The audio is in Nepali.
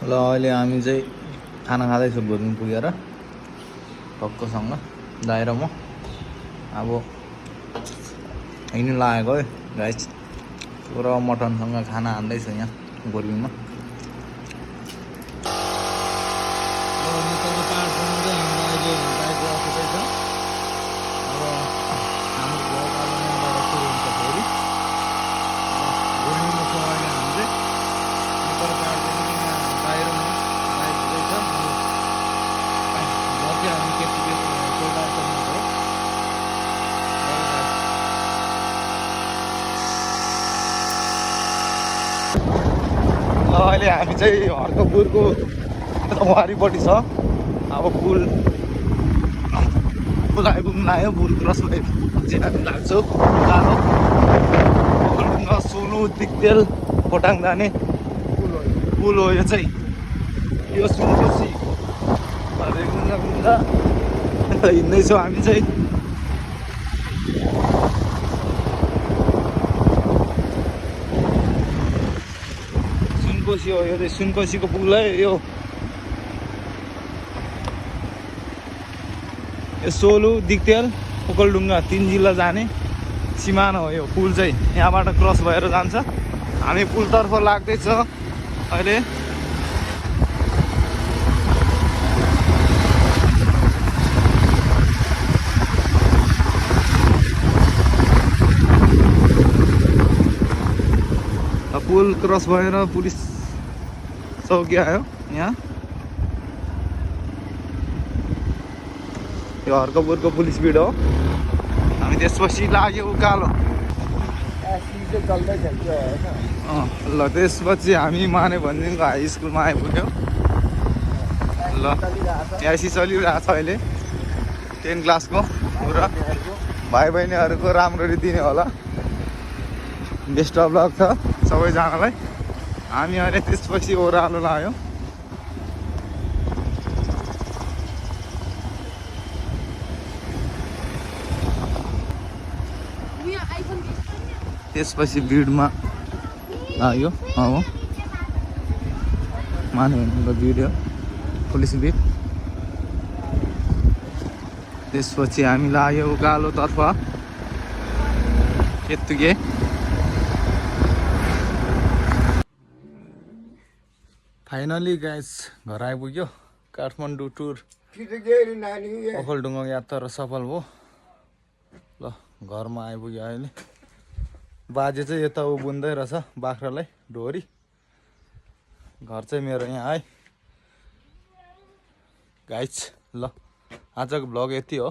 ल अहिले हामी चाहिँ खाना खाँदैछौँ भुर्नु पुगेर टक्कसँग दाइ र म अब हिँड्नु लागेको है गाइस। पुरा मटनसँग खाना हान्दैछु यहाँ गोर्बिङमा। अहिले हामी चाहिँ हर्कपुरको वारिपट्टि छ। अब पुल आइपुग्नु आयो। पुल क्रस भएपछि हामी लाग्छौँ उकालो सोलु दिक्तेल खोटाङ जाने पुल हो यो चाहिँ। यो सुनकोसी हिँड्दैछौँ हामी चाहिँ। सुनकोसी हो यो चाहिँ, सुनकोसीको पुल है यो। सोलु दिक्तेल ओखलढुङ्गा 3 जिल्ला जाने सिमाना हो यो पुल चाहिँ। यहाँबाट क्रस भएर जान्छ। हामी पुलतर्फ लाग्दैछ अहिले। पुल क्रस भएर पुलिस चौकी आयो यहाँ। यो हर्कपुरको पुलिस भिड हो। हामी त्यसपछि लाग्यो उकालो। ल त्यसपछि हामी माने भन्दिनको हाई स्कुलमा आइपुग्यौँ। ल एसी चलिरहेको छ अहिले 10 क्लासको। पुरा भाइ बहिनीहरूको राम्ररी दिने होला। बेस्ट अफ लक छ सबैजनालाई। हामी अहिले त्यसपछि ओह्रालो लाग्यो। त्यसपछि भिडमा लाग्यो। हो माने भनेको भिडियो पुलिस भिड। त्यसपछि हामी लाग्यो उकालोतर्फ केतुके। फाइनली गाइस घर आइपुग्यो। काठमाडौँ टुर ओखलढुङ्गा यात्रा सफल भयो। ल घरमा आइपुग्यो अहिले। बाजे चाहिँ यता ऊ बुन्दै रहेछ बाख्रालाई ढोरी। घर चाहिँ मेरो यहाँ है गाइस। ल आजको भ्लग यति हो।